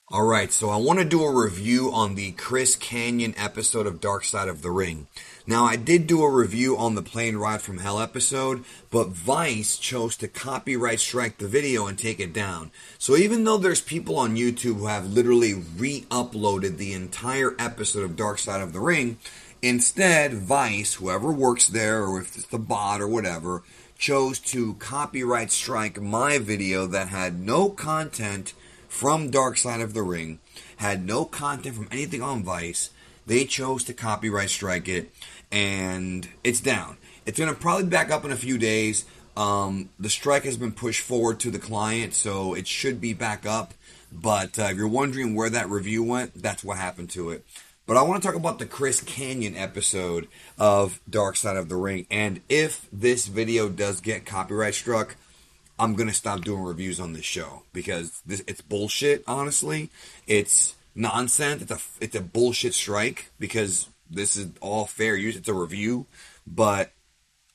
Alright, so I want to do a review on the Chris Kanyon episode of Dark Side of the Ring. Now, I did do a review on the Plane Ride from Hell episode, but Vice chose to copyright strike the video and take it down. So even though there's people on YouTube who have literally re-uploaded the entire episode of Dark Side of the Ring, instead, Vice, whoever works there, or if it's the bot or whatever, chose to copyright strike my video that had no content from Dark Side of the Ring, had no content from anything on Vice. They chose to copyright strike it, and it's down. It's going to probably back up in a few days. The strike has been pushed forward to the client, so it should be back up. But if you're wondering where that review went, that's what happened to it. But I want to talk about the Chris Kanyon episode of Dark Side of the Ring. And if this video does get copyright struck, I'm going to stop doing reviews on this show because it's bullshit, honestly. It's nonsense. It's a bullshit strike because this is all fair use. It's a review, but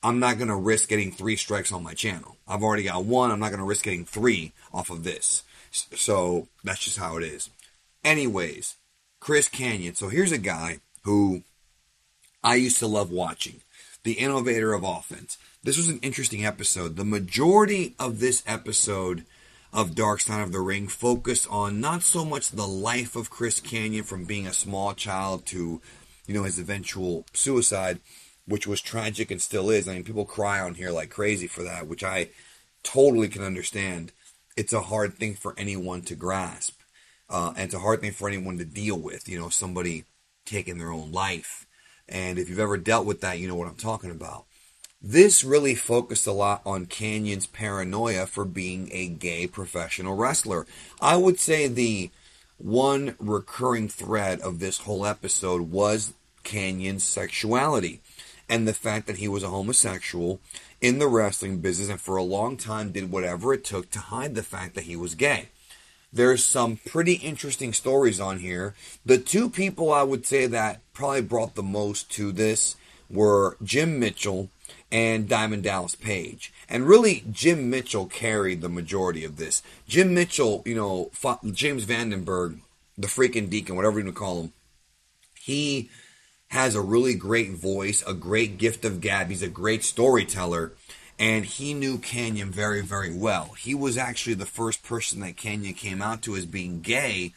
I'm not going to risk getting 3 strikes on my channel. I've already got 1. I'm not going to risk getting 3 off of this. So that's just how it is. Anyways, Chris Kanyon. So here's a guy who I used to love watching. The innovator of offense. This was an interesting episode. The majority of this episode of Dark Side of the Ring focused on not so much the life of Chris Kanyon from being a small child to, his eventual suicide, which was tragic and still is. I mean, people cry on here like crazy for that, which I totally can understand. It's a hard thing for anyone to grasp. And it's a hard thing for anyone to deal with, somebody taking their own life. And if you've ever dealt with that, you know what I'm talking about. This really focused a lot on Kanyon's paranoia for being a gay professional wrestler. I would say the one recurring thread of this whole episode was Kanyon's sexuality and the fact that he was a homosexual in the wrestling business and for a long time did whatever it took to hide the fact that he was gay. There's some pretty interesting stories on here. The 2 people I would say that probably brought the most to this were Jim Mitchell and Diamond Dallas Page. And really, Jim Mitchell carried the majority of this. Jim Mitchell, James Vandenberg, the freaking deacon, whatever you want to call him, he has a really great voice, a great gift of gab. He's a great storyteller. And he knew Kanyon very, very well. He was actually the first person that Kanyon came out to as being gay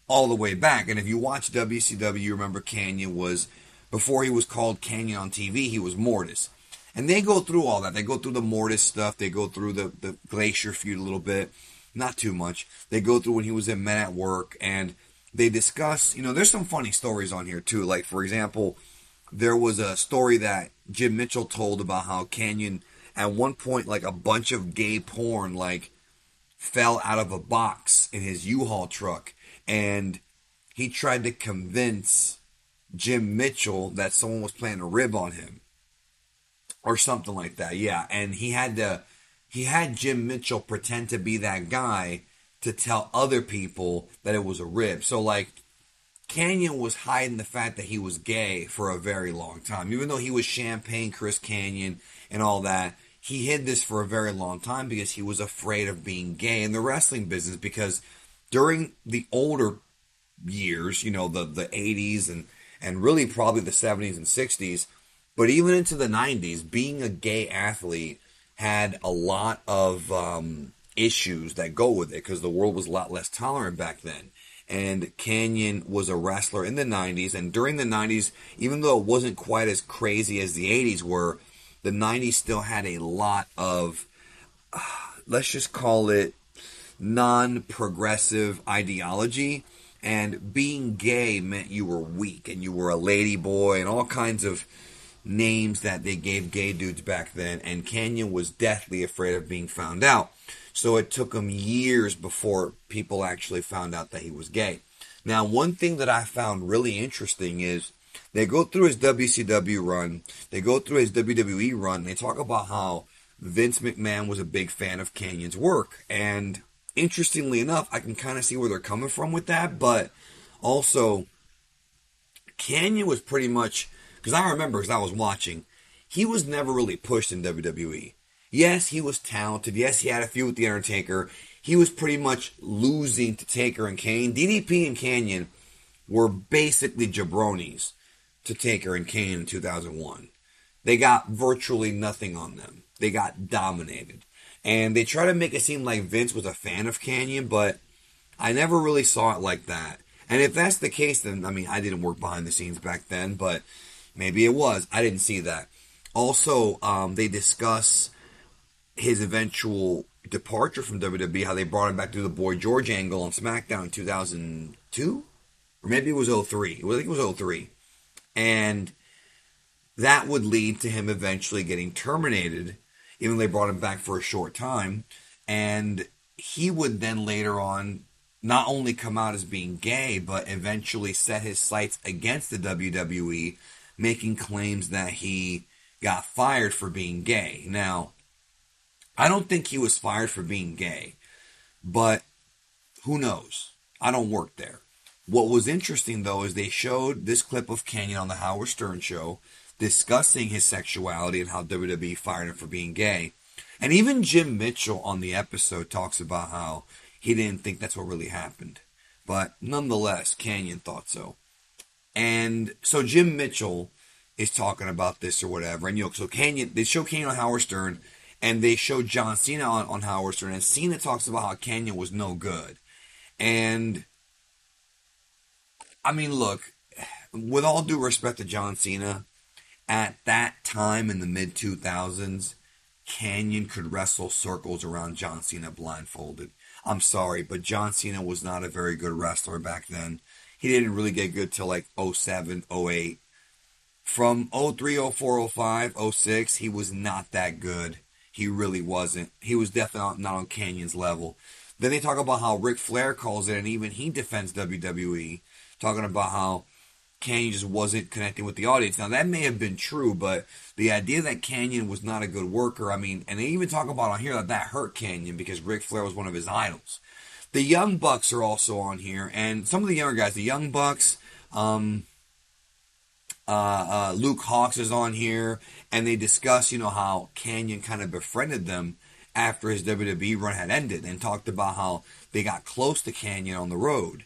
all the way back. And if you watch WCW, you remember Kanyon was, before he was called Kanyon on TV, he was Mortis. And they go through all that. They go through the Mortis stuff. They go through the Glacier feud a little bit. Not too much. They go through when he was in Men at Work. And they discuss, there's some funny stories on here too. Like, for example, there was a story that Jim Mitchell told about how Kanyon, at one point, like a bunch of gay porn, fell out of a box in his U-Haul truck. And he tried to convince Jim Mitchell that someone was playing a rib on him. Or something like that, yeah. And he had Jim Mitchell pretend to be that guy to tell other people that it was a rib. So, Kanyon was hiding the fact that he was gay for a very long time. Even though he was Champagne Chris Kanyon and all that, he hid this for a very long time because he was afraid of being gay in the wrestling business. Because during the older years, the 80s and really probably the 70s and 60s, but even into the 90s, being a gay athlete had a lot of issues that go with it because the world was a lot less tolerant back then. And Kanyon was a wrestler in the 90s. And during the 90s, even though it wasn't quite as crazy as the 80s were, the 90s still had a lot of, let's just call it, non-progressive ideology. And being gay meant you were weak and you were a lady boy and all kinds of names that they gave gay dudes back then. And Kanyon was deathly afraid of being found out. So it took him years before people actually found out that he was gay. Now, one thing that I found really interesting is they go through his WCW run, they go through his WWE run, and they talk about how Vince McMahon was a big fan of Kanyon's work. And interestingly enough, I can kind of see where they're coming from with that, but also Kanyon was pretty much, because I remember as I was watching, he was never really pushed in WWE. Yes, he was talented. Yes, he had a feud with The Undertaker. he was pretty much losing to Taker and Kane. DDP and Kanyon were basically jabronis to Taker and Kane in 2001. They got virtually nothing on them. They got dominated. And they try to make it seem like Vince was a fan of Kanyon, but I never really saw it like that. And if that's the case, then, I mean, I didn't work behind the scenes back then, but maybe it was. I didn't see that. Also, they discuss his eventual departure from WWE, how they brought him back to the Boy George angle on SmackDown in 2002? Or maybe it was 03. I think it was 03. And that would lead to him eventually getting terminated, even though they brought him back for a short time. And he would then later on not only come out as being gay, but eventually set his sights against the WWE, making claims that he got fired for being gay. Now, I don't think he was fired for being gay, but who knows? I don't work there. What was interesting, though, is they showed this clip of Kanyon on the Howard Stern show discussing his sexuality and how WWE fired him for being gay. And even Jim Mitchell on the episode talks about how he didn't think that's what really happened. But nonetheless, Kanyon thought so. And so Jim Mitchell is talking about this or whatever. And, so Kanyon, they show Kanyon on Howard Stern, and they show John Cena on Howard Stern. And Cena talks about how Kanyon was no good. And, I mean, look, with all due respect to John Cena, at that time in the mid-2000s, Kanyon could wrestle circles around John Cena blindfolded. I'm sorry, but John Cena was not a very good wrestler back then. He didn't really get good till like 07, 08. From 03, 04, 05, 06, he was not that good. He really wasn't. He was definitely not on Kanyon's level. Then they talk about how Ric Flair calls it, and even he defends WWE, talking about how Kanyon just wasn't connecting with the audience. Now, that may have been true, but the idea that Kanyon was not a good worker, I mean, and they even talk about on here that hurt Kanyon because Ric Flair was one of his idols. The Young Bucks are also on here, and some of the younger guys, the Young Bucks, Luke Hawx is on here, and they discuss, how Kanyon kind of befriended them after his WWE run had ended, and talked about how they got close to Kanyon on the road.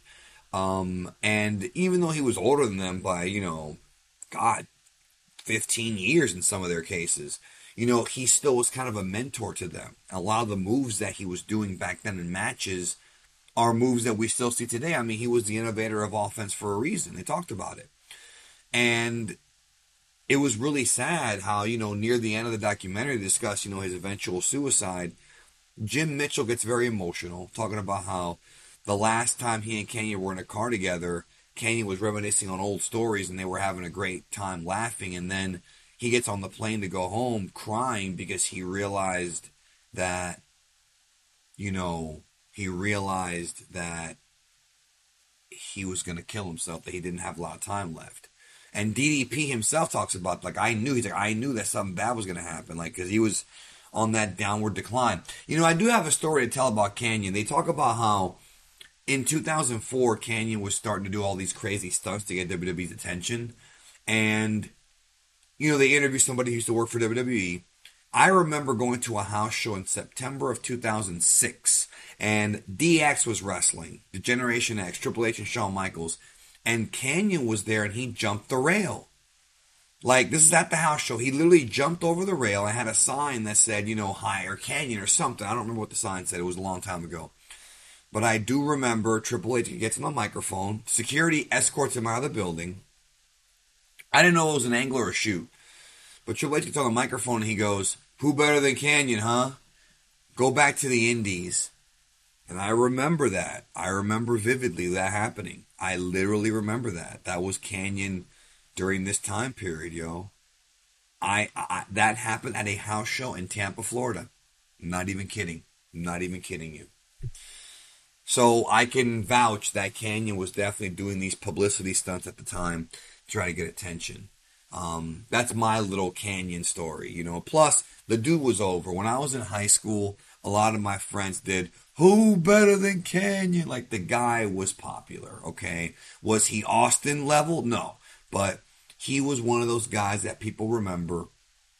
And even though he was older than them by, 15 years in some of their cases, he still was kind of a mentor to them. A lot of the moves that he was doing back then in matches are moves that we still see today. I mean, he was the innovator of offense for a reason. They talked about it. And it was really sad how, near the end of the documentary, they discussed, his eventual suicide. Jim Mitchell gets very emotional, talking about how the last time he and Kanyon were in a car together, Kanyon was reminiscing on old stories and they were having a great time laughing. And then he gets on the plane to go home crying because he realized that, he was going to kill himself, that he didn't have a lot of time left. And DDP himself talks about, I knew that something bad was going to happen, because he was on that downward decline. I do have a story to tell about Kanyon. They talk about how in 2004, Kanyon was starting to do all these crazy stunts to get WWE's attention. And, they interviewed somebody who used to work for WWE. I remember going to a house show in September of 2006, and DX was wrestling, the Generation X, Triple H and Shawn Michaels, and Kanyon was there, and he jumped the rail. This is at the house show. He literally jumped over the rail and had a sign that said, hire Kanyon or something. I don't remember what the sign said. It was a long time ago. But I do remember Triple H gets on the microphone. Security escorts him out of the building. I didn't know it was an angle or a shoot. But Triple H gets on the microphone and he goes, "Who better than Kanyon, huh? Go back to the Indies." And I remember that. I remember vividly that happening. I literally remember that. That was Kanyon during this time period, yo. That happened at a house show in Tampa, Florida. I'm not even kidding. I'm not even kidding you. So I can vouch that Kanyon was definitely doing these publicity stunts at the time to try to get attention. That's my little Kanyon story, Plus, the dude was over. When I was in high school, a lot of my friends did, "Who better than Kanyon?" The guy was popular, okay? Was he Austin level? No. But he was one of those guys that people remember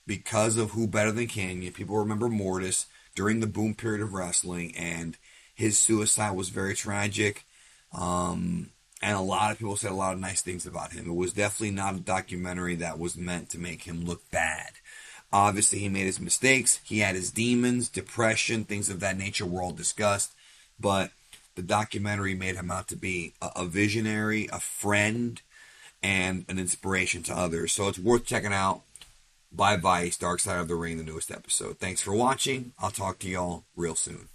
because of Who Better Than Kanyon. People remember Mortis during the boom period of wrestling, and His suicide was very tragic. And a lot of people said a lot of nice things about him. It was definitely not a documentary that was meant to make him look bad. Obviously, he made his mistakes. He had his demons, depression, things of that nature were all discussed. But the documentary made him out to be a visionary, a friend, and an inspiration to others. So it's worth checking out. By Vice, Dark Side of the Ring, the newest episode. Thanks for watching. I'll talk to y'all real soon.